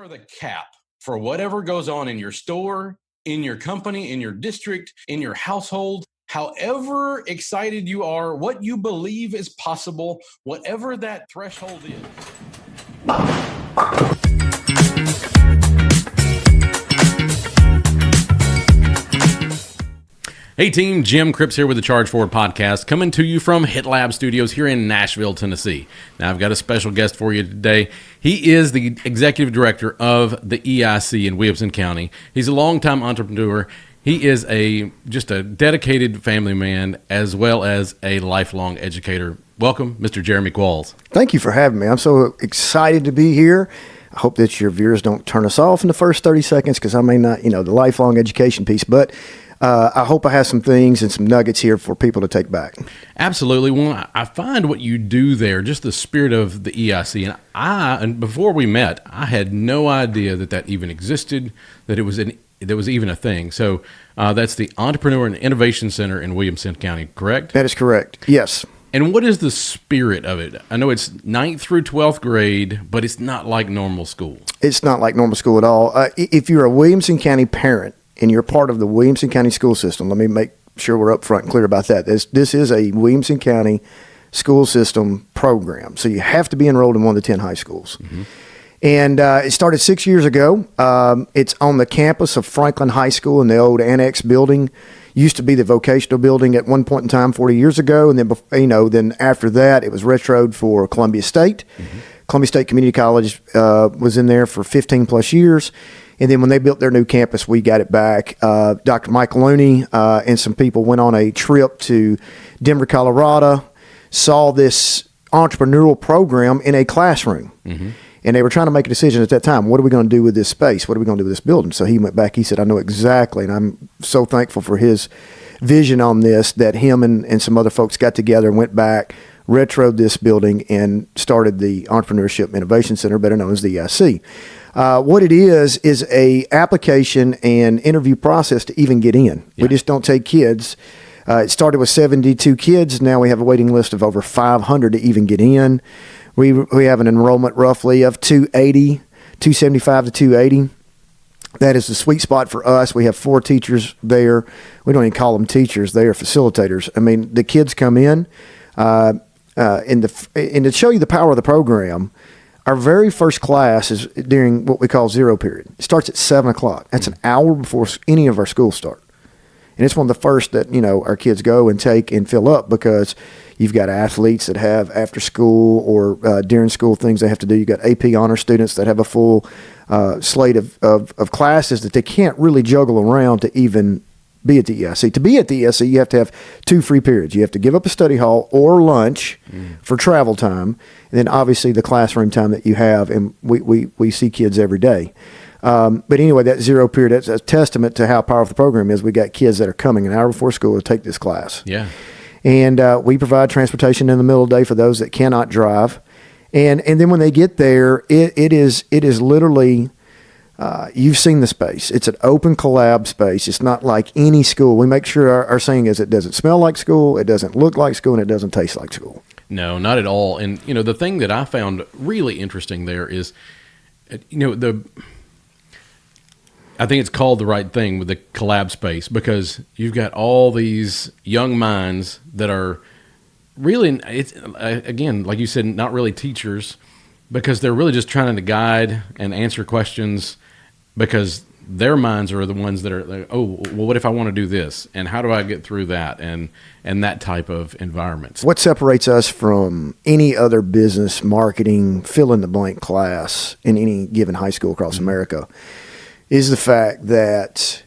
are the cap for whatever goes on in your store, in your company, in your district, in your household. However excited you are, what you believe is possible, whatever that threshold is. Hey team, Jim Cripps here with the Charge Forward podcast, coming to you from Hit Lab Studios here in Nashville, Tennessee. Now I've got a special guest for you today. He is the executive director of the EIC in Williamson County. He's a longtime entrepreneur. He is just a dedicated family man as well as a lifelong educator. Welcome, Mr. Jeremy Qualls. Thank you for having me. I'm so excited to be here. I hope that your viewers don't turn us off in the first 30 seconds because I may not, the lifelong education piece, but I hope I have some things and some nuggets here for people to take back. Absolutely. Well, I find what you do there, just the spirit of the EIC. And before we met, I had no idea that even existed, that there was even a thing. So that's the Entrepreneur and Innovation Center in Williamson County, correct? That is correct. Yes. And what is the spirit of it? I know it's 9th through 12th grade, but it's not like normal school. It's not like normal school at all. If you're a Williamson County parent, and you're part of the Williamson County school system, let me make sure we're upfront and clear about that. This is a Williamson County school system program. So you have to be enrolled in one of the 10 high schools. Mm-hmm. And it started 6 years ago. It's on the campus of Franklin High School in the old annex building. Used to be the vocational building at one point in time 40 years ago. And then, then after that, it was retroed for Columbia State. Mm-hmm. Columbia State Community College was in there for 15 plus years. And then when they built their new campus, we got it back. Dr. Mike Looney and some people went on a trip to Denver, Colorado, saw this entrepreneurial program in a classroom. Mm-hmm. And they were trying to make a decision at that time. What are we going to do with this space? What are we going to do with this building? So he went back. He said, I know exactly. And I'm so thankful for his vision on this, that him and some other folks got together and went back, retroed this building, and started the Entrepreneurship Innovation Center, better known as the EIC. What it is a application and interview process to even get in. Yeah. We just don't take kids. It started with 72 kids. Now we have a waiting list of over 500 to even get in. We have an enrollment roughly of 275 to 280. That is the sweet spot for us. We have 4 teachers there. We don't even call them teachers. They are facilitators. I mean, the kids come in, and to show you the power of the program, our very first class is during what we call zero period. It starts at 7 o'clock. That's an hour before any of our schools start. And it's one of the first that, our kids go and take and fill up, because you've got athletes that have after school or during school things they have to do. You've got AP honor students that have a full slate of classes that they can't really juggle around to even be at the EIC. To be at the EIC, you have to have 2 free periods. You have to give up a study hall or lunch for travel time, and then obviously the classroom time that you have, and we see kids every day. But anyway, that zero period, that's a testament to how powerful the program is. We got kids that are coming an hour before school to take this class. Yeah. And we provide transportation in the middle of the day for those that cannot drive. And then when they get there, it is literally... you've seen the space. It's an open collab space. It's not like any school. We make sure our saying is it doesn't smell like school, it doesn't look like school, and it doesn't taste like school. No, not at all. And, the thing that I found really interesting there is, I think it's called the right thing with the collab space, because you've got all these young minds that are really, it's again, like you said, not really teachers, because they're really just trying to guide and answer questions, because their minds are the ones that are like, oh, well, what if I want to do this? And how do I get through that? And that type of environment. What separates us from any other business, marketing, fill-in-the-blank class in any given high school across America is the fact that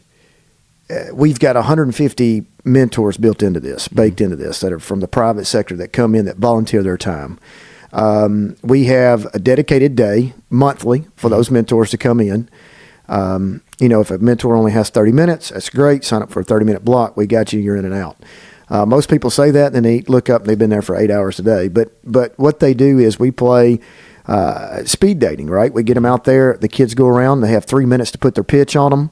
we've got 150 mentors built into this, baked into this, that are from the private sector that come in, that volunteer their time. We have a dedicated day monthly for those mentors to come in. If a mentor only has 30 minutes, that's great. Sign up for a 30-minute block. We got you. You're in and out. Most people say that, and then they look up and they've been there for 8 hours a day. But what they do is we play speed dating, right? We get them out there. The kids go around. They have 3 minutes to put their pitch on them.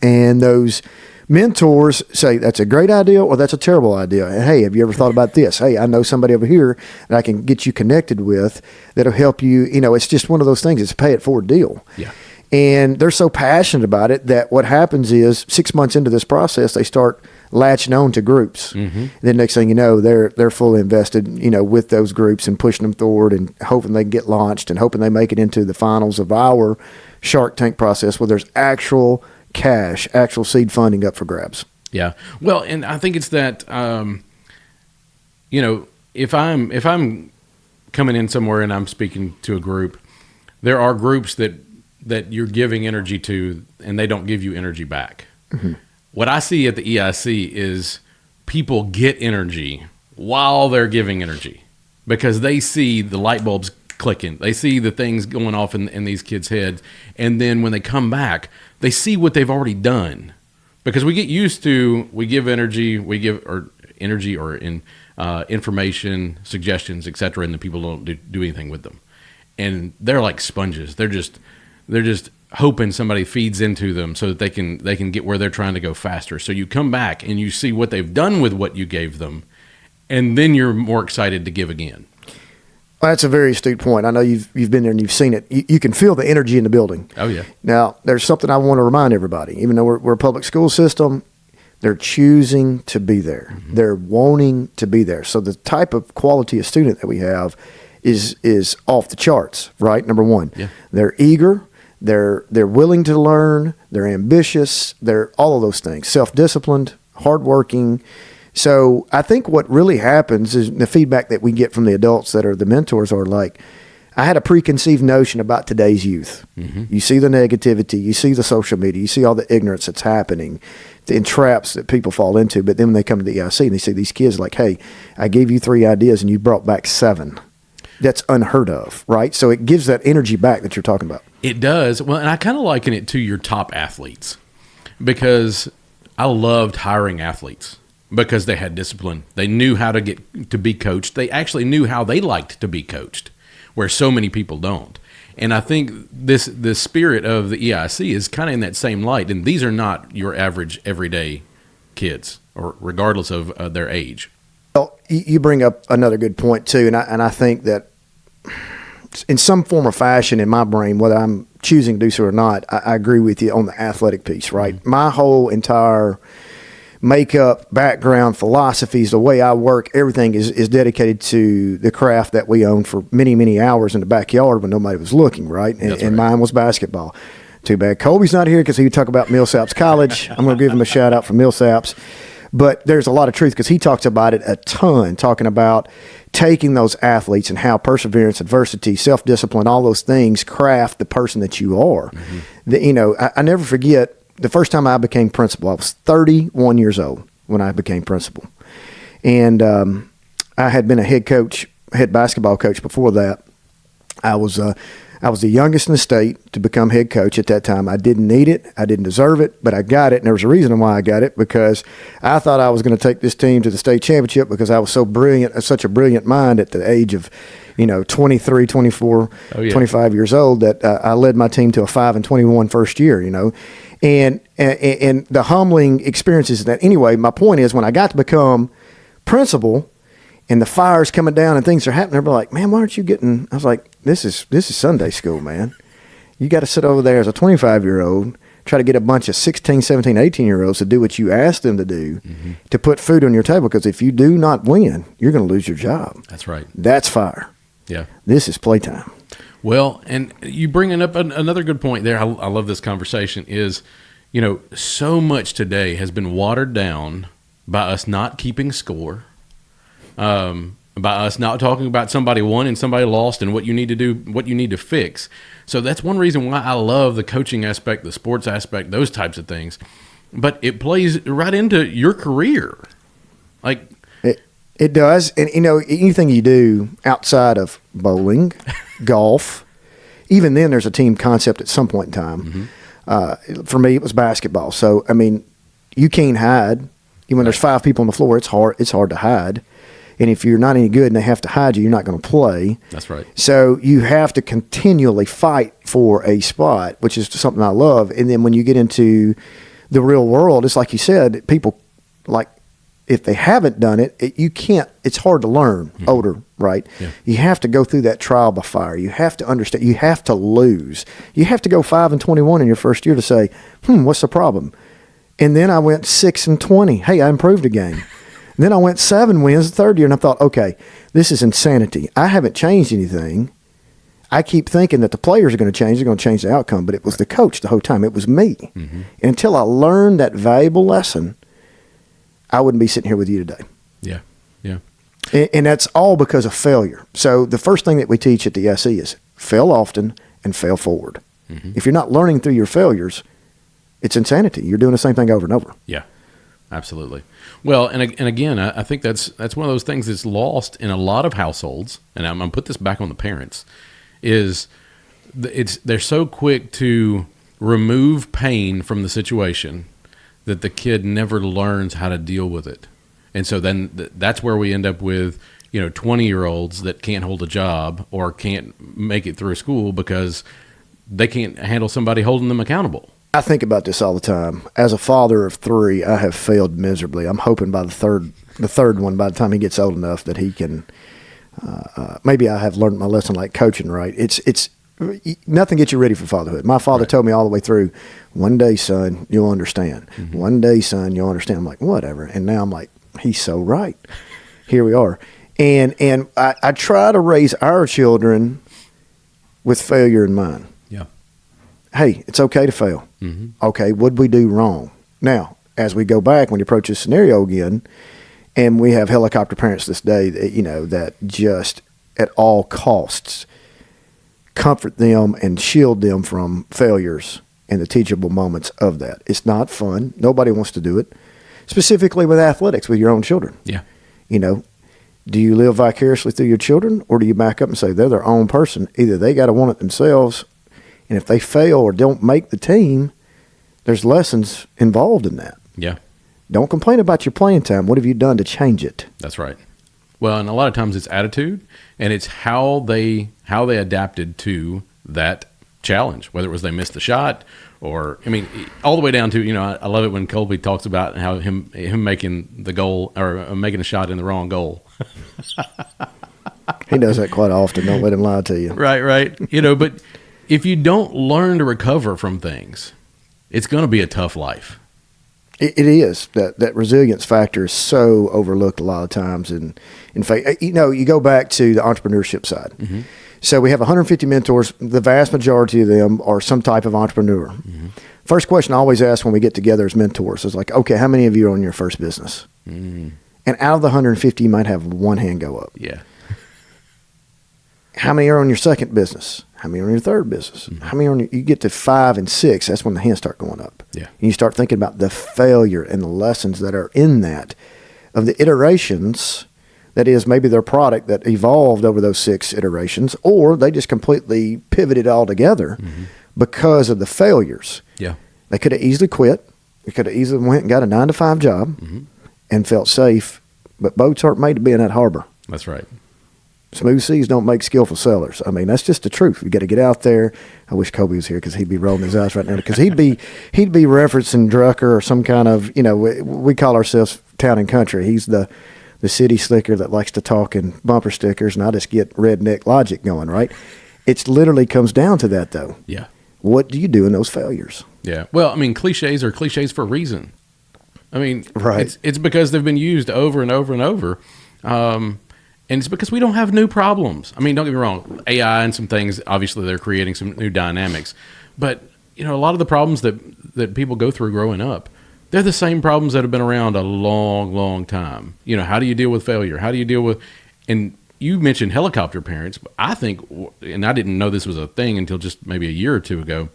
And those Mentors say that's a great idea or that's a terrible idea. And hey, have you ever thought about this? Hey, I know somebody over here that I can get you connected with that'll help you. It's just one of those things. It's a pay it forward deal. Yeah. And they're so passionate about it that what happens is 6 months into this process, they start latching on to groups. Mm-hmm. Then next thing you know, they're fully invested, with those groups and pushing them forward and hoping they can get launched and hoping they make it into the finals of our Shark Tank process where there's actual cash, actual seed funding up for grabs. Yeah. Well, and I think it's that, if I'm coming in somewhere and I'm speaking to a group, there are groups that you're giving energy to and they don't give you energy back. Mm-hmm. What I see at the EIC is people get energy while they're giving energy because they see the light bulbs clicking. They see the things going off in these kids' heads. And then when they come back, they see what they've already done. Because we get used to, we give energy, information, suggestions, etc., and the people don't do anything with them. And they're like sponges. They're just hoping somebody feeds into them so that they can get where they're trying to go faster. So you come back and you see what they've done with what you gave them, and then you're more excited to give again. Well, that's a very astute point. I know you've been there and you've seen it. You can feel the energy in the building. Oh, yeah. Now, there's something I want to remind everybody. Even though we're a public school system, they're choosing to be there. Mm-hmm. They're wanting to be there. So the type of quality of student that we have is off the charts, right? Number one. Yeah. They're eager. They're willing to learn. They're ambitious. They're all of those things. Self-disciplined, hardworking. So I think what really happens is the feedback that we get from the adults that are the mentors are like, I had a preconceived notion about today's youth. Mm-hmm. You see the negativity, you see the social media, you see all the ignorance that's happening, the entraps that people fall into. But then when they come to the EIC and they see these kids like, hey, I gave you 3 ideas and you brought back 7. That's unheard of, right? So it gives that energy back that you're talking about. It does. Well, and I kind of liken it to your top athletes because I loved hiring athletes. Because they had discipline. They knew how to get to be coached. They actually knew how they liked to be coached, where so many people don't. And I think this spirit of the EIC is kind of in that same light. And these are not your average everyday kids, or regardless of their age. Well, you bring up another good point too, and I think that in some form or fashion in my brain, whether I'm choosing to do so or not, I agree with you on the athletic piece. Right, mm-hmm. My whole entire makeup, background, philosophies, the way I work, everything is dedicated to the craft that we own for many, many hours in the backyard when nobody was looking, right? And mine was basketball. Too bad Colby's not here because he would talk about Millsaps College. I'm going to give him a shout out for Millsaps. But there's a lot of truth because he talks about it a ton, talking about taking those athletes and how perseverance, adversity, self-discipline, all those things craft the person that you are. Mm-hmm. I never forget, the first time I became principal, I was 31 years old when I became principal. And I had been a head basketball coach before that. I was the youngest in the state to become head coach at that time. I didn't need it. I didn't deserve it, but I got it. And there was a reason why I got it, because I thought I was going to take this team to the state championship because I was so brilliant, such a brilliant mind at the age of 23, 24, 25 years old that I led my team to a 5-21 first year, And the humbling experiences that, anyway, my point is when I got to become principal and the fire's coming down and things are happening, they're like, man, why aren't you getting, I was like, this is Sunday school, man. You got to sit over there as a 25-year-old, try to get a bunch of 16, 17, 18-year-olds to do what you asked them to do, mm-hmm. to put food on your table, because if you do not win, you're going to lose your job. That's right. That's fire. Yeah. This is playtime. Well, and you bringing up another good point there. I love this conversation is, so much today has been watered down by us not keeping score, by us not talking about somebody won and somebody lost and what you need to do, what you need to fix. So that's one reason why I love the coaching aspect, the sports aspect, those types of things. But it plays right into your career. Like it does. And, anything you do outside of bowling, golf, even then there's a team concept at some point in time. Mm-hmm. For me, it was basketball. So, you can't hide. Even when there's 5 people on the floor, it's hard to hide. And if you're not any good and they have to hide you, you're not going to play. That's right. So you have to continually fight for a spot, which is something I love. And then when you get into the real world, it's like you said, people, like, if they haven't done it, you can't, it's hard to learn older, right? Yeah. You have to go through that trial by fire. You have to understand, you have to lose. You have to go 5-21 in your first year to say, what's the problem? And then I went 6-20. Hey, I improved a game. And then I went 7 wins the third year, and I thought, okay, this is insanity. I haven't changed anything. I keep thinking that the players are going to change. They're going to change the outcome, but it was the coach the whole time. It was me. And until I learned that valuable lesson, I wouldn't be sitting here with you today. Yeah. Yeah. And that's all because of failure. So the first thing that we teach at the SE is fail often and fail forward. If you're not learning through your failures, it's insanity. You're doing the same thing over and over. Yeah, absolutely. Well, and again, I think that's one of those things that's lost in a lot of households, and I'm going to put this back on the parents, is they're so quick to remove pain from the situation that the kid never learns how to deal with it. And so then that's where we end up with, 20-year-olds that can't hold a job or can't make it through school because they can't handle somebody holding them accountable. I think about this all the time. As a father of 3, I have failed miserably. I'm hoping by the third one, by the time he gets old enough, that he can, maybe I have learned my lesson like coaching, right? It's nothing gets you ready for fatherhood. My father told me all the way through, one day, son, you'll understand. One day, son, you'll understand. I'm like, whatever. And now I'm like, he's so right. Here we are. And I try to raise our children with failure in mind. Yeah. Hey, it's okay to fail. Okay, what'd we do wrong? Now, as we go back, when you approach this scenario again, and we have helicopter parents this day that, that just at all costs comfort them and shield them from failures and the teachable moments of that. It's not fun. Nobody wants to do it. Specifically with athletics, with your own children. Yeah. Do you live vicariously through your children, or do you back up and say they're their own person? Either they got to want it themselves, and if they fail or don't make the team, there's lessons involved in that. Yeah. Don't complain about your playing time. What have you done to change it? That's right. Well, and a lot of times it's attitude, and it's how they adapted to that challenge, whether it was they missed the shot or, all the way down to, I love it when Colby talks about how him making the goal or making a shot in the wrong goal. He does that quite often. Don't let him lie to you. Right. But if you don't learn to recover from things, it's going to be a tough life. It is. That resilience factor is so overlooked a lot of times. And in fact, you go back to the entrepreneurship side. So we have 150 mentors. The vast majority of them are some type of entrepreneur. First question I always ask when we get together as mentors is like, okay, how many of you are on your first business? And out of the 150, you might have one hand go up. Yeah. How many are on your second business? How many are on your third business? How many are on you get to 5 and 6, that's when the hands start going up. Yeah. And you start thinking about the failure and the lessons that are in that, of the iterations, that is maybe their product that evolved over those 6 iterations, or they just completely pivoted altogether because of the failures. Yeah. They could have easily quit. They could have easily went and got a 9-to-5 job and felt safe, but boats aren't made to be in that harbor. That's right. Smooth seas don't make skillful sailors. That's just the truth. You got to get out there. I wish Kobe was here because he'd be rolling his eyes right now because he'd be referencing Drucker or some kind of, we call ourselves town and country. He's the city slicker that likes to talk in bumper stickers, and I just get redneck logic going, right? It literally comes down to that, though. Yeah. What do you do in those failures? Yeah. Well, cliches are cliches for a reason. Right. It's because they've been used over and over and over. And it's because we don't have new problems. Don't get me wrong. AI and some things, obviously they're creating some new dynamics. But, a lot of the problems that people go through growing up, they're the same problems that have been around a long, long time. How do you deal with failure? How do you deal with, and you mentioned helicopter parents. I think, and I didn't know this was a thing until just maybe a year or two ago,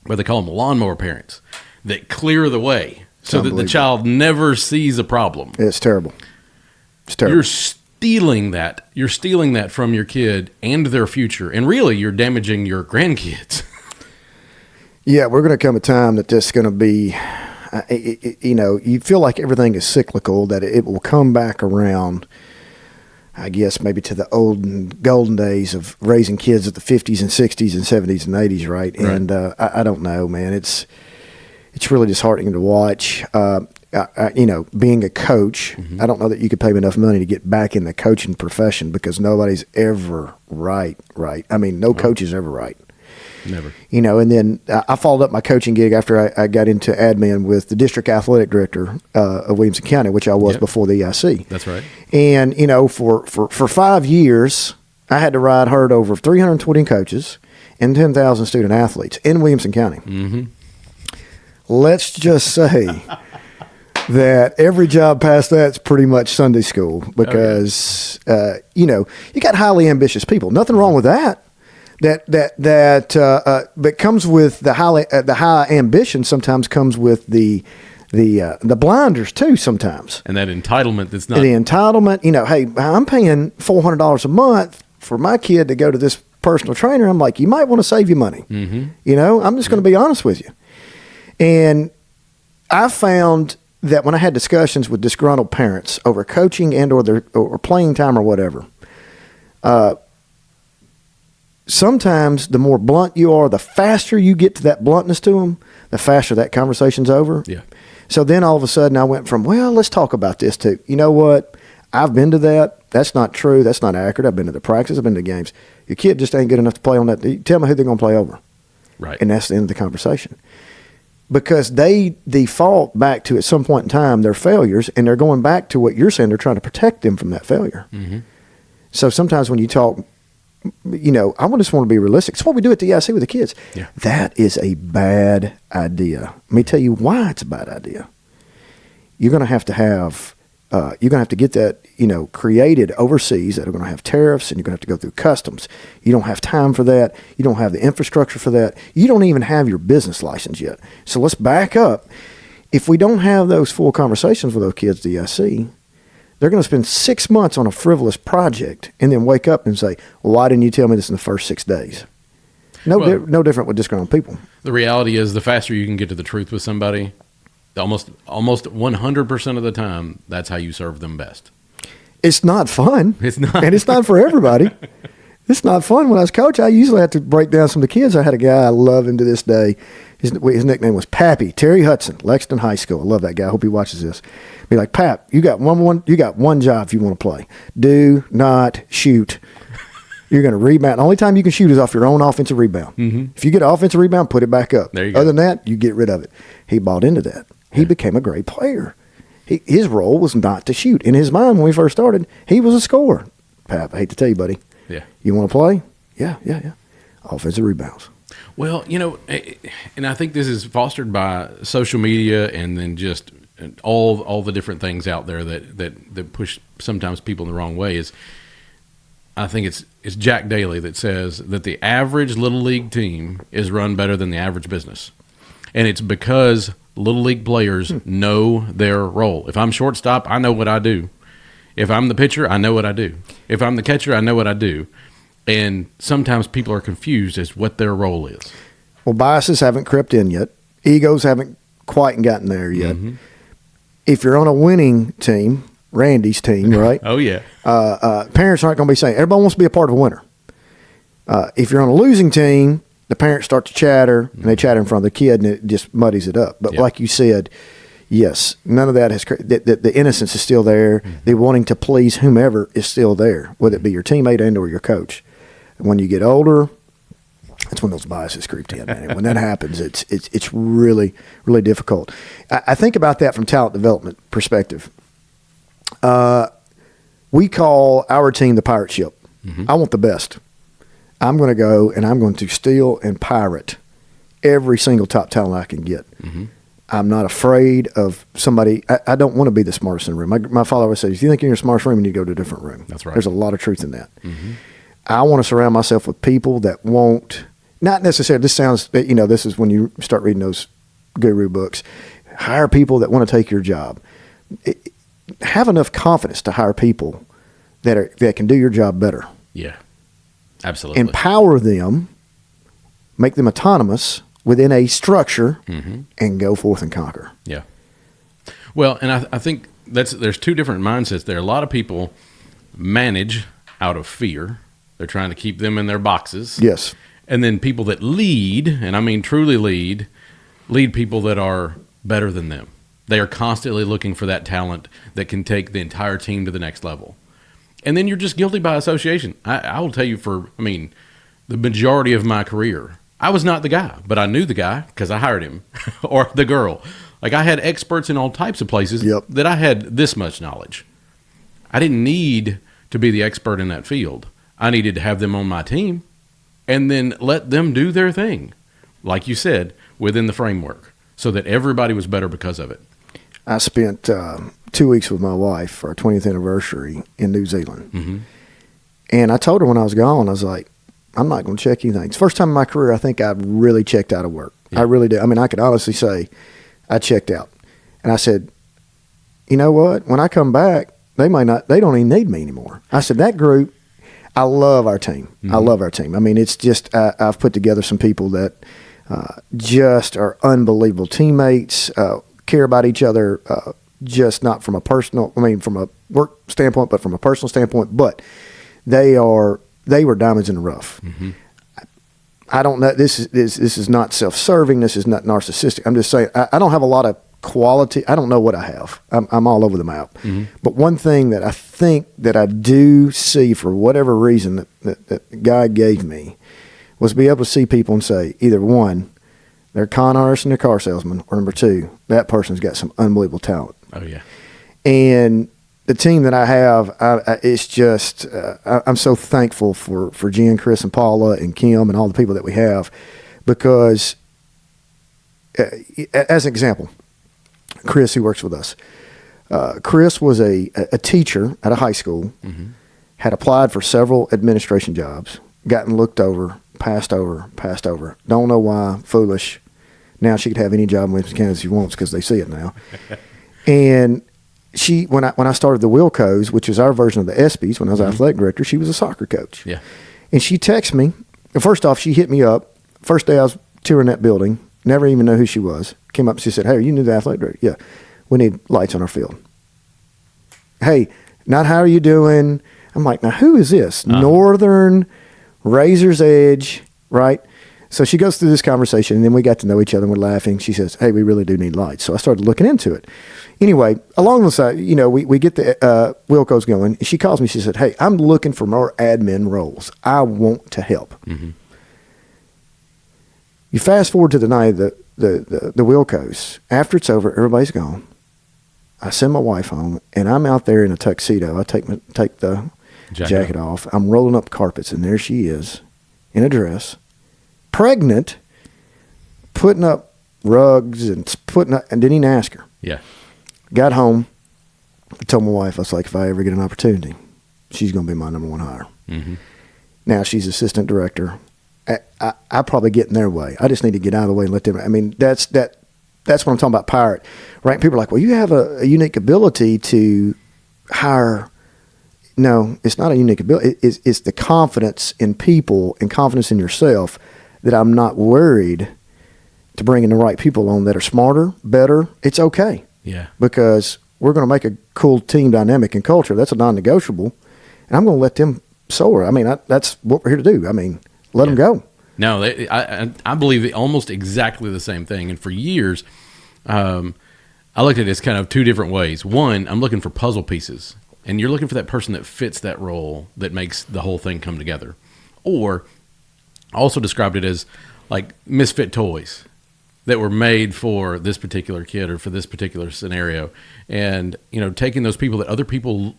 but they call them lawnmower parents that clear the way so that the child never sees a problem. It's terrible. It's terrible. You're stealing that from your kid and their future, and really you're damaging your grandkids. Yeah, we're going to come a time that this is going to be, you feel like everything is cyclical, that it will come back around, I guess, maybe to the golden days of raising kids at the 50s and 60s and 70s and 80s, right? And I don't know, man. It's it's really disheartening to watch. Being a coach, I don't know that you could pay me enough money to get back in the coaching profession because nobody's ever right. I mean, no coach is ever right. Never. And then I followed up my coaching gig after I got into admin with the district athletic director of Williamson County, which I was before the EIC. That's right. And, for 5 years, I had to ride herd over 320 coaches and 10,000 student athletes in Williamson County. Mm-hmm. Let's just say that every job past that's pretty much Sunday school because, you got highly ambitious people. Nothing wrong with that. But comes with the high ambition. Sometimes comes with the blinders too. Sometimes, and that entitlement that's not the entitlement. Hey, I'm paying $400 a month for my kid to go to this personal trainer. I'm like, you might want to save your money. Mm-hmm. I'm just going to be honest with you. And I found that when I had discussions with disgruntled parents over coaching and or playing time or whatever, sometimes the more blunt you are, the faster you get to that bluntness to them, the faster that conversation's over. Yeah. So then all of a sudden I went from, well, let's talk about this too. You know what? I've been to that. That's not true. That's not accurate. I've been to the practice. I've been to the games. Your kid just ain't good enough to play on that. Tell me who they're going to play over. Right. And that's the end of the conversation. Because they default back to, at some point in time, their failures, and they're going back to what you're saying. They're trying to protect them from that failure. Mm-hmm. So sometimes when you talk, I just want to be realistic. It's what we do at the EIC with the kids. Yeah. That is a bad idea. Let me tell you why it's a bad idea. You're going to have to get that, created overseas that are going to have tariffs, and you're going to have to go through customs. You don't have time for that. You don't have the infrastructure for that. You don't even have your business license yet. So let's back up. If we don't have those full conversations with those kids at the EIC, they're going to spend 6 months on a frivolous project and then wake up and say, well, why didn't you tell me this in the first 6 days? No different with disgruntled people. The reality is the faster you can get to the truth with somebody, almost 100% of the time, that's how you serve them best. It's not fun. It's not. And it's not for everybody. It's not fun. When I was coach, I usually had to break down some of the kids. I had a guy, I love him to this day. His nickname was Pappy, Terry Hudson, Lexington High School. I love that guy. I hope he watches this. Be like, Pap, you got one job if you want to play. Do not shoot. You're going to rebound. The only time you can shoot is off your own offensive rebound. Mm-hmm. If you get an offensive rebound, put it back up. There you go. Other than that, you get rid of it. He bought into that. He became a great player. His role was not to shoot. In his mind, when we first started, he was a scorer. Pap, I hate to tell you, buddy. Yeah. You want to play? Yeah. Offensive rebounds. Well, and I think this is fostered by social media and then just all the different things out there that push sometimes people in the wrong way. I think it's Jack Daly that says that the average little league team is run better than the average business. And it's because little league players know their role. If I'm shortstop, I know what I do. If I'm the pitcher, I know what I do. If I'm the catcher, I know what I do. And sometimes people are confused as what their role is. Well, biases haven't crept in yet. Egos haven't quite gotten there yet. Mm-hmm. If you're on a winning team, Randy's team, right? Oh, yeah. Parents aren't going to be saying, everybody wants to be a part of a winner. If you're on a losing team, the parents start to chatter, and they chatter in front of the kid, and it just muddies it up. But like you said, yes, none of that has the innocence is still there. Mm-hmm. The wanting to please whomever is still there, whether it be your teammate and or your coach. And when you get older, that's when those biases creep in. Man. When that happens, it's really, really difficult. I think about that from talent development perspective. We call our team the pirate ship. Mm-hmm. I want the best. I'm going to go and I'm going to steal and pirate every single top talent I can get. Mm-hmm. I'm not afraid of somebody. I don't want to be the smartest in the room. My father always said, if you think you're in the smartest room, you need to go to a different room. That's right. There's a lot of truth in that. Mm-hmm. I want to surround myself with people that won't, not necessarily, this sounds, this is when you start reading those guru books. Hire people that want to take your job. Have enough confidence to hire people that can do your job better. Yeah, absolutely. Empower them, make them autonomous within a structure, mm-hmm. and go forth and conquer. Yeah. Well, and I think there's two different mindsets there. A lot of people manage out of fear. They're trying to keep them in their boxes. Yes. And then people that lead, and I mean truly lead, lead people that are better than them. They are constantly looking for that talent that can take the entire team to the next level. And then you're just guilty by association. I will tell you the majority of my career, I was not the guy, but I knew the guy because I hired him or the girl. Like I had experts in all types of places that I had this much knowledge. I didn't need to be the expert in that field. I needed to have them on my team and then let them do their thing, like you said, within the framework so that everybody was better because of it. I spent 2 weeks with my wife for our 20th anniversary in New Zealand. Mm-hmm. And I told her when I was gone, I was like, I'm not going to check anything. It's the first time in my career I think I really checked out of work. Yeah. I really did. I mean, I could honestly say I checked out. And I said, you know what? When I come back, they don't even need me anymore. I said, that group, I love our team. Mm-hmm. I love our team. I mean, it's just, I've put together some people that just are unbelievable teammates, care about each other, just not from from a work standpoint, but from a personal standpoint. But they were diamonds in the rough. Mm-hmm. I don't know. This is not self-serving. This is not narcissistic. I'm just saying I don't have a lot of quality. I don't know what I have. I'm all over the map. Mm-hmm. But one thing that I think that I do see for whatever reason that God gave me was be able to see people and say either one, they're con artists and they're car salesmen, or number two, that person's got some unbelievable talent. Oh yeah. And the team that I have, it's just I'm so thankful for Jen, Chris, and Paula, and Kim, and all the people that we have, because as an example, Chris, who works with us, Chris was a teacher at a high school, mm-hmm. had applied for several administration jobs, gotten looked over, passed over. Don't know why, foolish. Now she could have any job in Williamson County she wants because they see it now. And she, when I started the Wilcos, which is our version of the ESPYs, when I was mm-hmm. athletic director, she was a soccer coach. Yeah. And she texted me. First off, she hit me up. First day I was touring that building, never even know who she was. Came up and she said, "Hey, are you new to the athletic director?" "Yeah, we need lights on our field." "Hey, not how are you doing?" I'm like, now who is this? Northern, Razor's Edge, right? So she goes through this conversation, and then we got to know each other, and we're laughing. She says, "Hey, we really do need lights." So I started looking into it. Anyway, along the side, we get the Wilco's going. She calls me. She said, "Hey, I'm looking for more admin roles. I want to help." Mm-hmm. You fast forward to the night of the Wilco's. After it's over, everybody's gone. I send my wife home, and I'm out there in a tuxedo. I take the jacket off. I'm rolling up carpets, and there she is in a dress, pregnant, putting up rugs and didn't even ask her. Yeah. Got home, I told my wife, I was like, if I ever get an opportunity, she's going to be my number one hire. Mm-hmm. Now she's assistant director. I probably get in their way. I just need to get out of the way and let them. I mean, that's what I'm talking about, pirate, right? People are like, well, you have a unique ability to hire. No, it's not a unique ability. It's the confidence in people and confidence in yourself that I'm not worried to bring in the right people on that are smarter, better. It's okay. Yeah. Because we're going to make a cool team dynamic and culture. That's a non-negotiable. And I'm going to let them soar. I mean, that's what we're here to do. I mean, let them go. No, I believe almost exactly the same thing. And for years, I looked at it as kind of two different ways. One, I'm looking for puzzle pieces. And you're looking for that person that fits that role that makes the whole thing come together. Or I also described it as like misfit toys that were made for this particular kid or for this particular scenario. And, taking those people that other people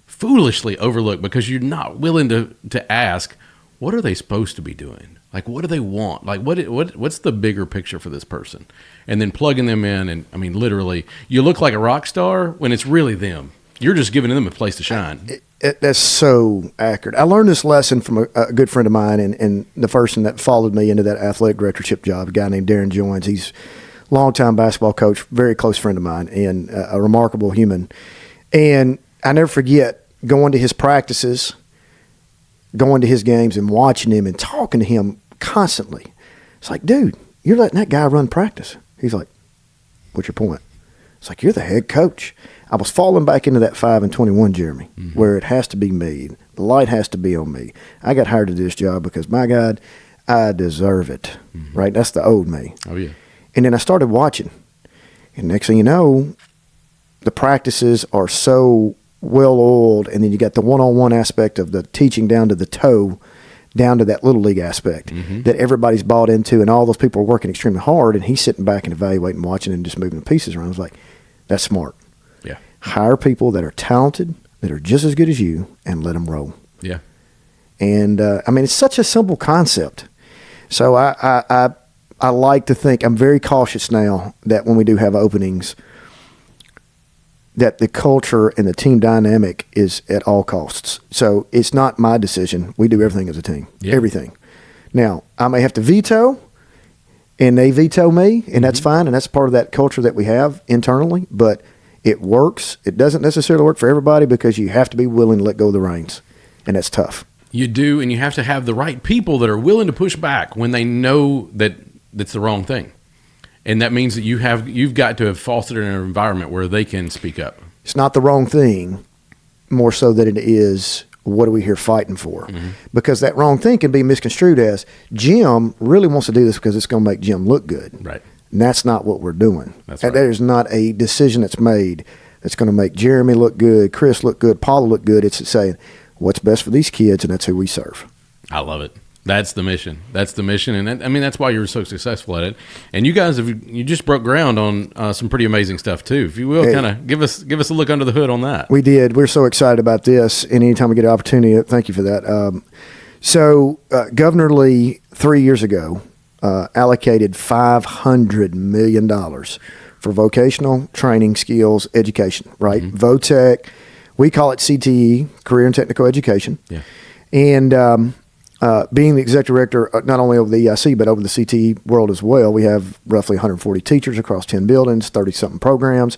foolishly overlook because you're not willing to ask, what are they supposed to be doing? Like, what do they want? Like, what's the bigger picture for this person? And then plugging them in. And I mean, literally, you look like a rock star when it's really them. You're just giving them a place to shine. That's so accurate. I learned this lesson from a good friend of mine and the person that followed me into that athletic directorship job, a guy named Darren Jones. He's a longtime basketball coach, very close friend of mine, and a remarkable human. And I never forget going to his practices, going to his games and watching him and talking to him constantly. It's like, dude, you're letting that guy run practice. He's like, what's your point? It's like, you're the head coach. I was falling back into that 5-21, Jeremy, mm-hmm. where it has to be me. The light has to be on me. I got hired to do this job because, my God, I deserve it, right? That's the old me. Oh, yeah. And then I started watching. And next thing you know, the practices are so well-oiled, and then you got the one-on-one aspect of the teaching down to the toe, down to that little league aspect that everybody's bought into, and all those people are working extremely hard, and he's sitting back and evaluating, watching, and just moving the pieces around. I was like, that's smart. Yeah. Hire people that are talented, that are just as good as you, and let them roll. Yeah. And, I mean, it's such a simple concept. So I like to think, I'm very cautious now that when we do have openings, that the culture and the team dynamic is at all costs. So it's not my decision. We do everything as a team, everything. Now, I may have to veto, and they veto me, and that's fine, and that's part of that culture that we have internally, but it works. It doesn't necessarily work for everybody because you have to be willing to let go of the reins, and that's tough. You do, and you have to have the right people that are willing to push back when they know that that's the wrong thing. And that means that you've got to have fostered an environment where they can speak up. It's not the wrong thing, more so than it is, what are we here fighting for? Because that wrong thing can be misconstrued as, Jim really wants to do this because it's going to make Jim look good. Right. And that's not what we're doing. That's right. There's not a decision that's made that's going to make Jeremy look good, Chris look good, Paula look good. It's saying, what's best for these kids, and that's who we serve. I love it. That's the mission. That's the mission, and I mean that's why you're so successful at it. And you guys you just broke ground on some pretty amazing stuff too. If you will, kind of give us a look under the hood on that. We did. We're so excited about this, and anytime we get an opportunity, thank you for that. So Governor Lee 3 years ago allocated $500 million for vocational training, skills, education. Right, VOTEC. We call it CTE, Career and Technical Education. Yeah, and being the executive director, not only over the EIC, but over the CTE world as well, we have roughly 140 teachers across 10 buildings, 30-something programs.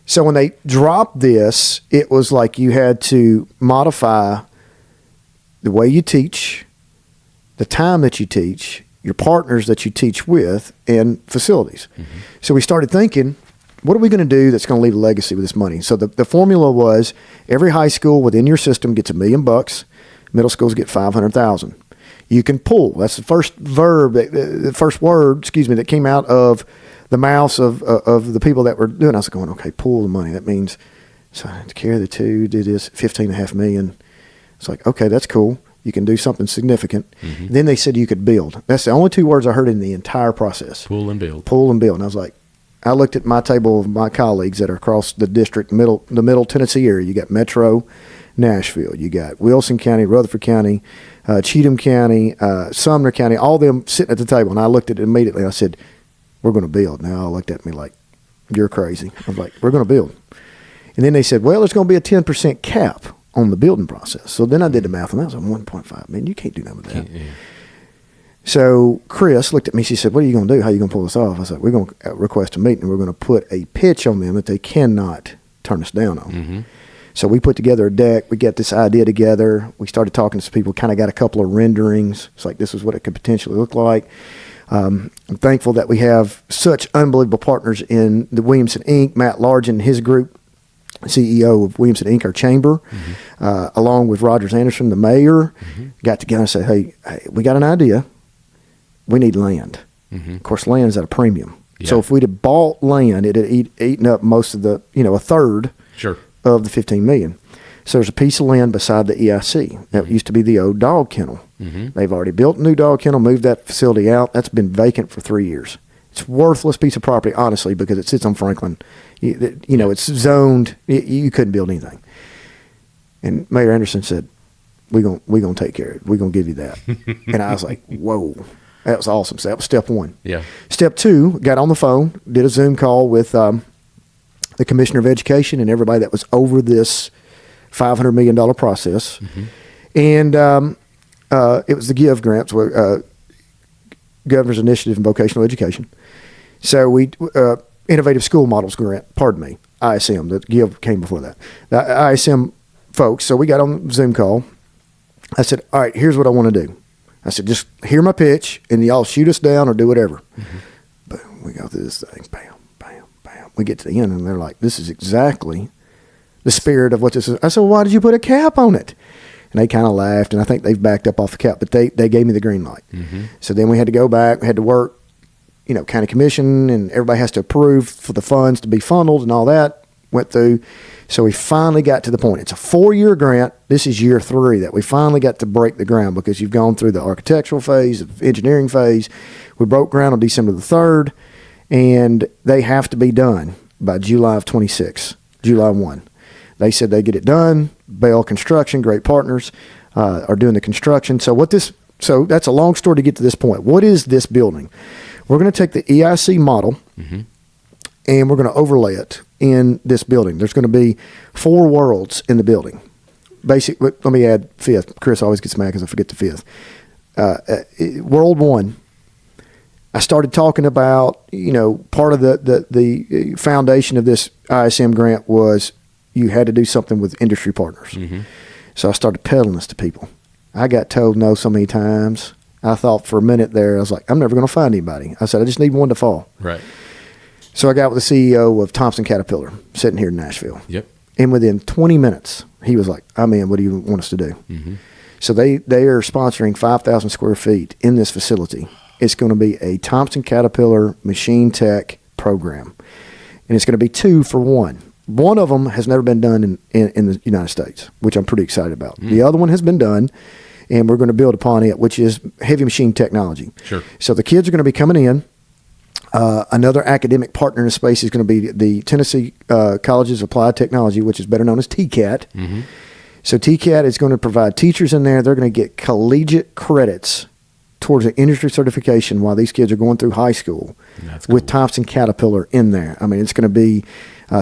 So when they dropped this, it was like you had to modify the way you teach, the time that you teach, your partners that you teach with, and facilities. So we started thinking, what are we going to do that's going to leave a legacy with this money? So the formula was every high school within your system gets $1 million. Middle schools get $500,000. You can pull. That's the first word, that came out of the mouths of the people that were doing. I was going, okay, pull the money. That means, so I had to carry the two, do this, $15.5 million. It's like, okay, that's cool. You can do something significant. Then they said you could build. That's the only two words I heard in the entire process. Pull and build. Pull and build. And I was like, I looked at my table of my colleagues that are across the district, the middle Tennessee area. You got Metro, Nashville, you got Williamson County, Rutherford County, Cheatham County, Sumner County, all them sitting at the table. And I looked at it immediately. I said, we're going to build. Now all looked at me like, you're crazy. I was like, we're going to build. And then they said, well, there's going to be a 10% cap on the building process. So then I did the math, and that was on 1.5. Man, you can't do nothing with that. Yeah. So Chris looked at me. She said, what are you going to do? How are you going to pull this off? I said, we're going to request a meeting, and we're going to put a pitch on them that they cannot turn us down on. So we put together a deck. We got this idea together. We started talking to some people, kind of got a couple of renderings. It's like, this is what it could potentially look like. I'm thankful that we have such unbelievable partners in the Williamson Inc., Matt Largen and his group, CEO of Williamson Inc., our chamber, along with Rogers Anderson, the mayor, got together and said, hey, we got an idea. We need land. Of course, land is at a premium. Yeah. So if we'd have bought land, it had eaten up most of the, a third of the $15 million. So there's a piece of land beside the EIC. That used to be the old dog kennel. They've already built a new dog kennel, moved that facility out. That's been vacant for 3 years. It's a worthless piece of property, honestly, because it sits on Franklin. It's zoned. You couldn't build anything. And Mayor Anderson said, we're gonna take care of it. We're going to give you that. And I was like, whoa, that was awesome. So that was step one. Yeah. Step two, got on the phone, did a Zoom call with the Commissioner of Education and everybody that was over this $500 million process. And it was the GIVE grants, Governor's Initiative in Vocational Education. So we, Innovative School Models grant, ISM, the GIVE came before that. The ISM folks, so we got on the Zoom call. I said, all right, here's what I want to do. I said, just hear my pitch and y'all shoot us down or do whatever. But we go through this thing, bam, bam, bam. We get to the end and they're like, this is exactly the spirit of what this is. I said, well, why did you put a cap on it? And they kind of laughed, and I think they've backed up off the cap, but they gave me the green light. So then we had to go back, had to work, county commission, and everybody has to approve for the funds to be funneled and all that. Went through. So we finally got to the point. It's a 4-year grant. This is year 3 that we finally got to break the ground, because you've gone through the architectural phase, the engineering phase. We broke ground on December the 3rd, and they have to be done by July of 26, July 1. They said they get it done. Bell Construction, great partners, are doing the construction. So that's a long story to get to this point. What is this building? We're going to take the EIC model, and we're going to overlay it in this building. There's going to be 4 worlds in the building. Let me add 5th. Chris always gets mad because I forget the 5th. World 1. I started talking about, part of the foundation of this ISM grant was you had to do something with industry partners. So I started peddling this to people. I got told no so many times. I thought for a minute there, I was like, I'm never going to find anybody. I said, I just need one to fall. Right. So I got with the CEO of Thompson Caterpillar, sitting here in Nashville. Yep. And within 20 minutes, he was like, I'm in. What do you want us to do? So they are sponsoring 5,000 square feet in this facility. It's going to be a Thompson Caterpillar machine tech program. And it's going to be 2 for 1. One of them has never been done in the United States, which I'm pretty excited about. The other one has been done, and we're going to build upon it, which is heavy machine technology. Sure. So the kids are going to be coming in. Another academic partner in the space is going to be the Tennessee Colleges of Applied Technology, which is better known as TCAT. So TCAT is going to provide teachers in there. They're going to get collegiate credits towards an industry certification while these kids are going through high school. That's cool. With Thompson Caterpillar in there. I mean, it's going to be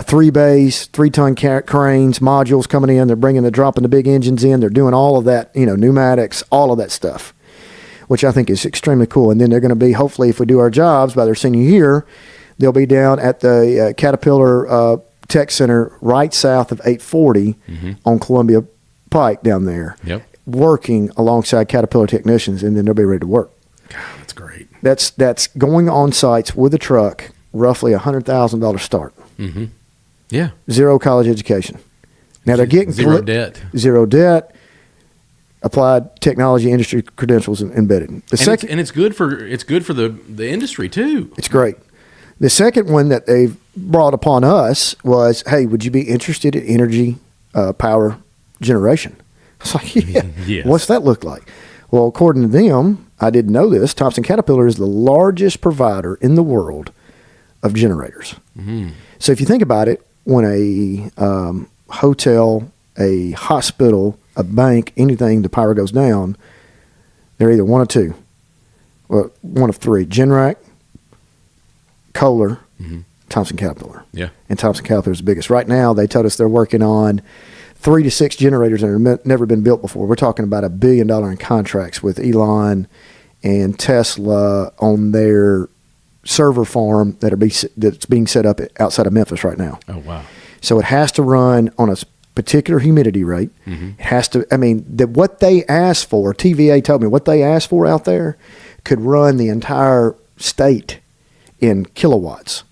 3 bays, 3-ton cranes, modules coming in. They're dropping the big engines in. They're doing all of that, pneumatics, all of that stuff, which I think is extremely cool. And then they're going to be, hopefully, if we do our jobs by their senior year, they'll be down at the Caterpillar Tech Center right south of 840 on Columbia Pike down there. Yep. Working alongside Caterpillar technicians, and then they'll be ready to work. God, that's great. That's going on sites with a truck, roughly $100,000 start. Yeah. 0 college education. Now they're getting zero debt. 0 debt. Applied technology industry credentials embedded. It's good for the industry too. It's great. The second one that they've brought upon us was, hey, would you be interested in energy power generation? I was like, yeah. Yes. What's that look like? Well, according to them, I didn't know this, Thompson Caterpillar is the largest provider in the world of generators. So if you think about it, when a hotel, a hospital, a bank, anything, the power goes down, they're either one of 2. Well, one of 3. Generac, Kohler, Thompson Caterpillar. Yeah. And Thompson Caterpillar is the biggest. Right now, they told us they're working on 3 to 6 generators that have never been built before. We're talking about $1 billion in contracts with Elon and Tesla on their server farm that's being set up outside of Memphis right now. Oh, wow. So it has to run on a particular humidity rate. It has to, what they asked for, TVA told me what they asked for out there could run the entire state in kilowatts.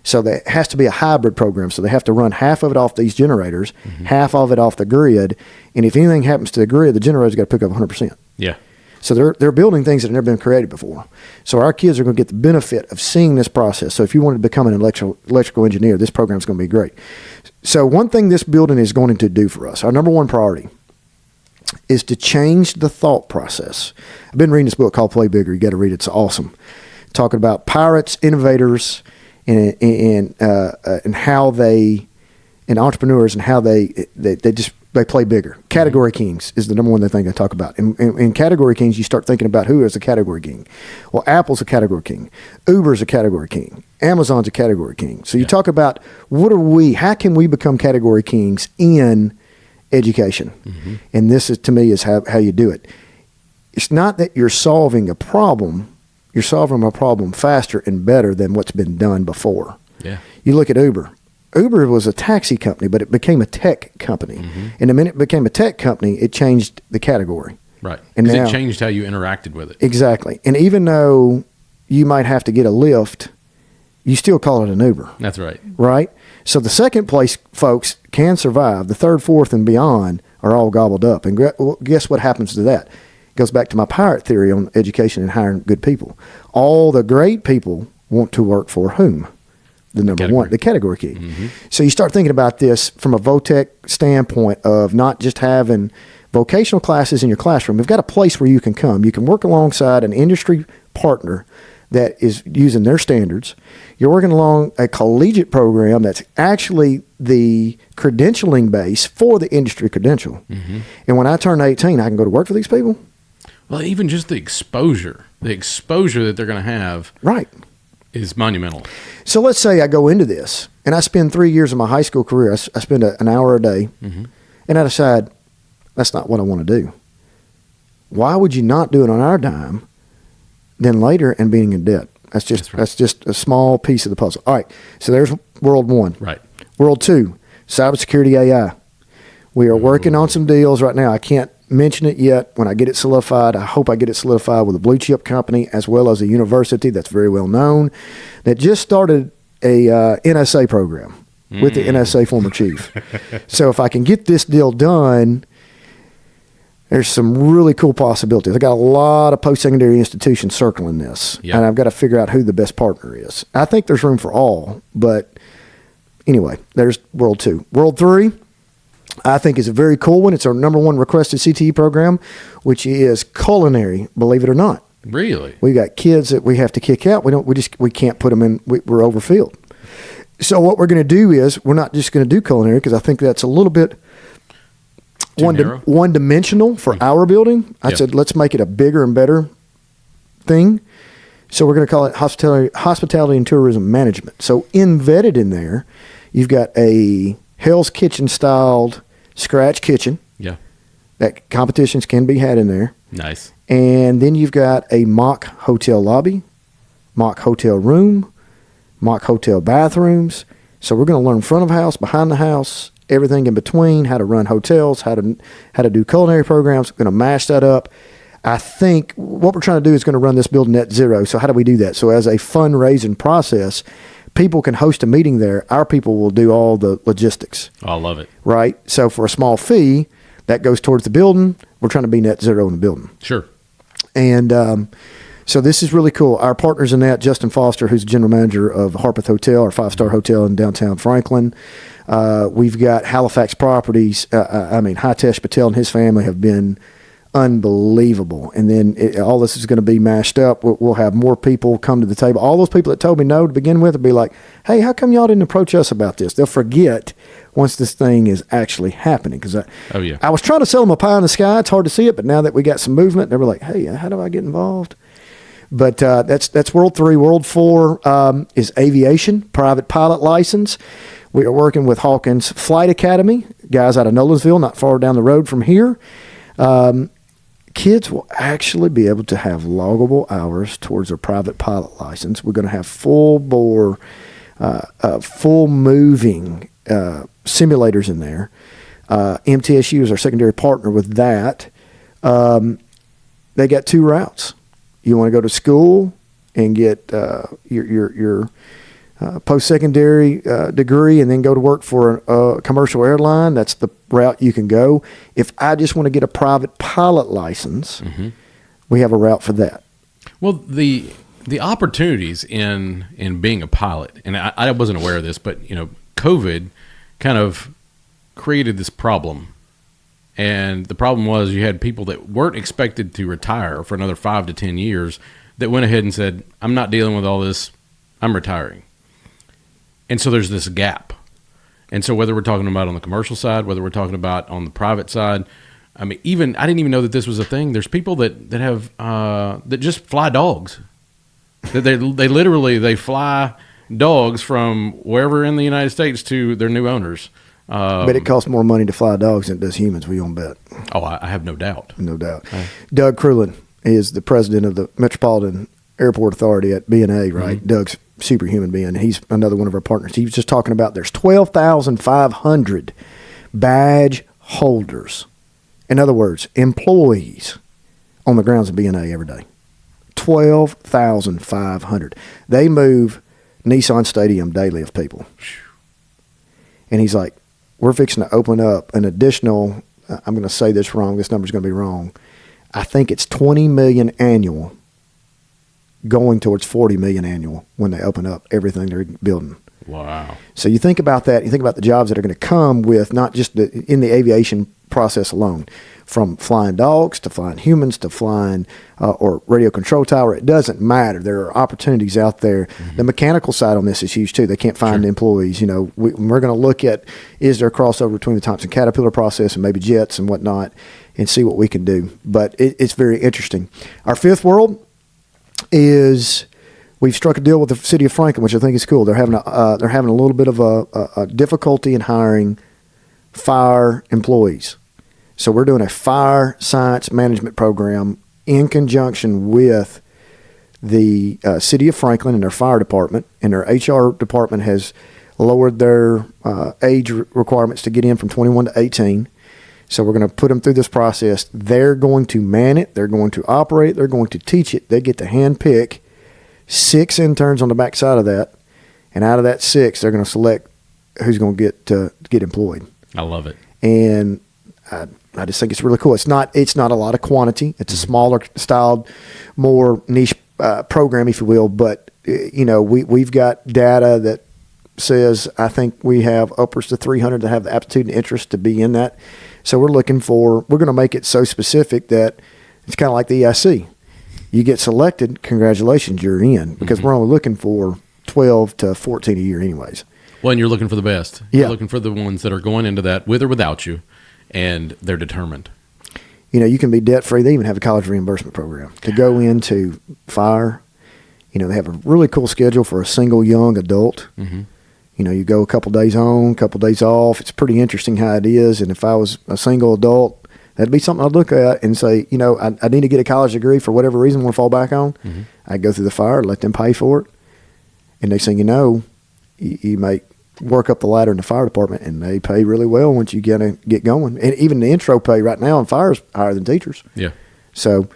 So there has to be a hybrid program. So they have to run half of it off these generators, half of it off the grid. And if anything happens to the grid, the generator's got to pick up 100%. Yeah. So they're building things that have never been created before. So our kids are going to get the benefit of seeing this process. So if you wanted to become an electrical engineer, this program is going to be great. So one thing this building is going to do for us, our number one priority, is to change the thought process. I've been reading this book called Play Bigger. You got to read it. It's awesome. Talking about pirates, innovators, and how they, and entrepreneurs, and how they play bigger. Category kings is the number one thing I talk about. In category kings, you start thinking about who is a category king. Well, Apple's a category king. Uber's a category king. Amazon's a category king. So you talk about how can we become category kings in education? And this is, to me, is how you do it. It's not that you're solving a problem. You're solving a problem faster and better than what's been done before. Yeah. You look at Uber. Uber was a taxi company, but it became a tech company. And the minute it became a tech company, it changed the category. Right. And Because now, it changed how you interacted with it. Exactly. And even though you might have to get a lift, you still call it an Uber. That's right. Right? So the second place folks can survive. The third, fourth, and beyond are all gobbled up. And guess what happens to that? It goes back to my pirate theory on education and hiring good people. All the great people want to work for whom? The number one, the category key. Mm-hmm. So you start thinking about this from a VOTEC standpoint of not just having vocational classes in your classroom. We've got a place where you can come. You can work alongside an industry partner that is using their standards. You're working along a collegiate program that's actually the credentialing base for the industry credential. Mm-hmm. And when I turn 18, I can go to work for these people. Well, even just the exposure that they're going to have. Right. Is monumental. So let's say I go into this and I spend 3 years of my high school career. I spend an hour a day, mm-hmm. and I decide that's not what I want to do. Why would you not do it on our dime then later and being in debt? That's just a small piece of the puzzle. All right. So there's world one. Right. World two, cybersecurity AI. We are working on some deals right now. I can't mention it yet. When I get it solidified, I hope I get it solidified with a blue chip company as well as a university that's very well known that just started a NSA program with the NSA former chief. So if I can get this deal done, there's some really cool possibilities. I got a lot of post-secondary institutions circling this, and I've got to figure out who the best partner is. I think there's room for all, but anyway, there's world two. World three, I think, is a very cool one. It's our number one requested CTE program, which is culinary, believe it or not. Really? We got kids that we have to kick out. We can't put them in. We're overfilled. So what we're going to do is we're not just going to do culinary because I think that's a little bit one-dimensional for our building. I said, let's make it a bigger and better thing. So we're going to call it hospitality and tourism management. So embedded in there, you've got a Hell's Kitchen styled scratch kitchen. Yeah. That competitions can be had in there. Nice. And then you've got a mock hotel lobby, mock hotel room, mock hotel bathrooms. So we're going to learn front of house, behind the house, everything in between, how to run hotels, how to do culinary programs. We're going to mash that up. I think what we're trying to do is going to run this building net zero. So how do we do that? So as a fundraising process, people can host a meeting there. Our people will do all the logistics. Oh, I love it. Right? So for a small fee, that goes towards the building. We're trying to be net zero in the building. Sure. And so this is really cool. Our partners in that, Justin Foster, who's general manager of Harpeth Hotel, our 5-star hotel in downtown Franklin. We've got Halifax Properties. Hitesh Patel and his family have been unbelievable. And then all this is going to be mashed up. We'll have more people come to the table. All those people that told me no to begin with will be like, hey, how come y'all didn't approach us about this? They'll forget once this thing is actually happening. Because I was trying to sell them a pie in the sky. It's hard to see it, but now that we got some movement, they were like, hey, how do I get involved? But that's world three. World four is aviation, private pilot license. We are working with Hawkins Flight Academy, guys out of Nolensville, not far down the road from here. Kids will actually be able to have loggable hours towards their private pilot license. We're going to have full bore, full moving simulators in there. MTSU is our secondary partner with that. They got 2 routes. You want to go to school and get your post-secondary degree and then go to work for a commercial airline. That's the route you can go. If I just want to get a private pilot license, we have a route for that. Well, the opportunities in being a pilot, and I wasn't aware of this, but COVID kind of created this problem. And the problem was you had people that weren't expected to retire for another 5 to 10 years that went ahead and said, I'm not dealing with all this, I'm retiring. And so there's this gap. And so whether we're talking about on the commercial side, whether we're talking about on the private side, I didn't even know that this was a thing. There's people that have that just fly dogs. That they literally fly dogs from wherever in the United States to their new owners. But it costs more money to fly dogs than it does humans. We won't bet. Oh, I have no doubt. No doubt. Doug Krulin is the president of the Metropolitan Airport Authority at B&A, right? Mm-hmm. Doug's superhuman being. He's another one of our partners. He was just talking about there's 12,500 badge holders. In other words, employees on the grounds of B&A every day. 12,500. They move Nissan Stadium daily of people. And he's like, we're fixing to open up an additional I'm going to say this wrong. This number's going to be wrong. I think it's 20 million annual going towards 40 million annual when they open up everything they're building. Wow. So you think about that. You think about the jobs that are going to come with not just in the aviation process alone, from flying dogs to flying humans to flying or radio control tower. It doesn't matter. There are opportunities out there. The mechanical side on this is huge too. They can't find employees. You know, we're going to look at, is there a crossover between the Thompson Caterpillar process and maybe jets and whatnot, and see what we can do. But it's very interesting. Our fifth world is, we've struck a deal with the city of Franklin, which I think is cool. They're having a little bit of a difficulty in hiring fire employees. So we're doing a fire science management program in conjunction with the city of Franklin and their fire department, and their HR department has lowered their age requirements to get in from 21 to 18. So we're going to put them through this process. They're going to man it. They're going to operate. They're going to teach it. They get to hand pick 6 interns on the backside of that, and out of that 6, they're going to select who's going to get employed. I love it. And I just think it's really cool. It's not a lot of quantity. It's a smaller styled, more niche program, if you will. But you know, we've got data that says, I think we have upwards to 300 that have the aptitude and interest to be in that. So we're going to make it so specific that it's kind of like the EIC. You get selected, congratulations, you're in, because we're only looking for 12 to 14 a year anyways. Well, and you're looking for the best. Yeah. You're looking for the ones that are going into that with or without you, and they're determined. You know, you can be debt-free. They even have a college reimbursement program to go into fire. You know, they have a really cool schedule for a single young adult. You know, you go a couple days on, a couple days off. It's pretty interesting how it is. And if I was a single adult, that'd be something I'd look at and say, you know, I need to get a college degree for whatever reason I want to fall back on. I'd go through the fire, let them pay for it. And next thing you know, you may work up the ladder in the fire department, and they pay really well once you get going. And even the intro pay right now in fire is higher than teachers. Yeah. So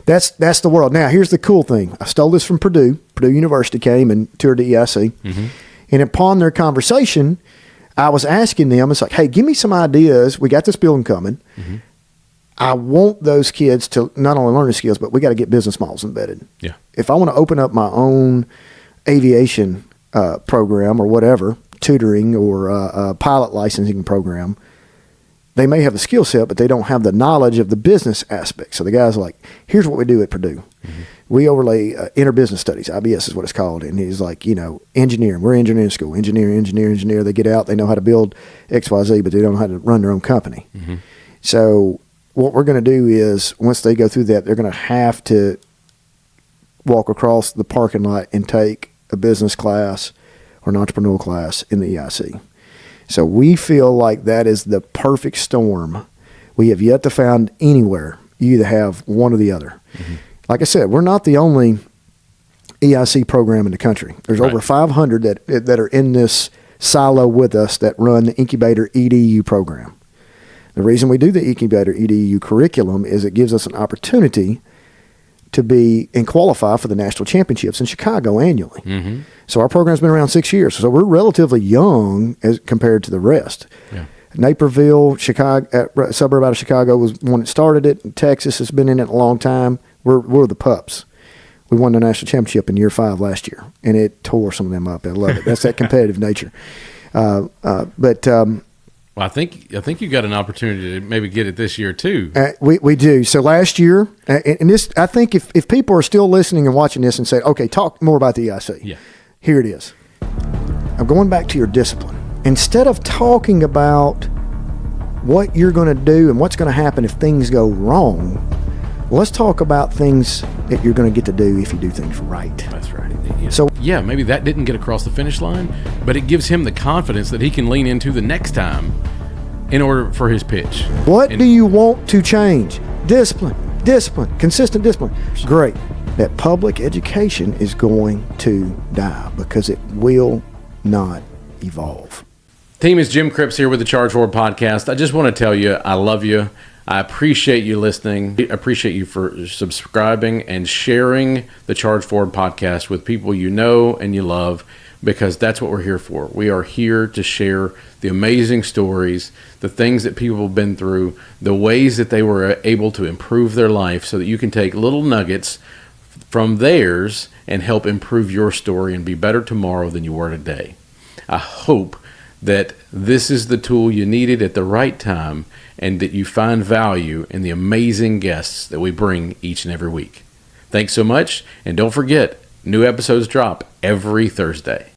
that's the world. Now, here's the cool thing. I stole this from Purdue. Purdue University came and toured the EIC. And upon their conversation, I was asking them, it's like, hey, give me some ideas. We got this building coming. I want those kids to not only learn the skills, but we got to get business models embedded. Yeah. If I want to open up my own aviation program or whatever, tutoring or a pilot licensing program, they may have the skill set, but they don't have the knowledge of the business aspect. So the guy's like, here's what we do at Purdue. We overlay interbusiness studies. IBS is what it's called. And he's like, you know, engineering. We're engineering school. Engineer. They get out. They know how to build XYZ, but they don't know how to run their own company. So what we're going to do is, once they go through that, they're going to have to walk across the parking lot and take a business class or an entrepreneurial class in the EIC. So we feel like that is the perfect storm. We have yet to find anywhere you either have one or the other. Like I said, we're not the only EIC program in the country. There's over 500 that are in this silo with us that run the Incubator EDU program. The reason we do the Incubator EDU curriculum is it gives us an opportunity to be and qualify for the national championships in Chicago annually. So our program's been around 6 years. So we're relatively young as compared to the rest. Naperville, Chicago, a suburb out of Chicago, was one that started it. Texas has been in it a long time. We're the pups. We won the national championship in year 5 last year, and it tore some of them up. I love it. That's that competitive nature. Well, I think you got an opportunity to maybe get it this year too. We do. So last year, and this, I think if people are still listening and watching this and say, okay, talk more about the EIC. Here it is. I'm going back to your discipline. Instead of talking about what you're going to do and what's going to happen if things go wrong, let's talk about things that you're going to get to do if you do things right. That's right. So maybe that didn't get across the finish line, but it gives him the confidence that he can lean into the next time in order for his pitch. What do you want to change? Discipline, consistent discipline. Great. That public education is going to die because it will not evolve. Team, is Jim Cripps here with the Charge Forward podcast. I just want to tell you, I love you. I appreciate you listening. I appreciate you for subscribing and sharing the Charge Forward podcast with people you know and you love, because that's what we're here for. We are here to share the amazing stories, the things that people have been through, the ways that they were able to improve their life, so that you can take little nuggets from theirs and help improve your story and be better tomorrow than you were today. I hope that this is the tool you needed at the right time, and that you find value in the amazing guests that we bring each and every week. Thanks so much, and don't forget, new episodes drop every Thursday.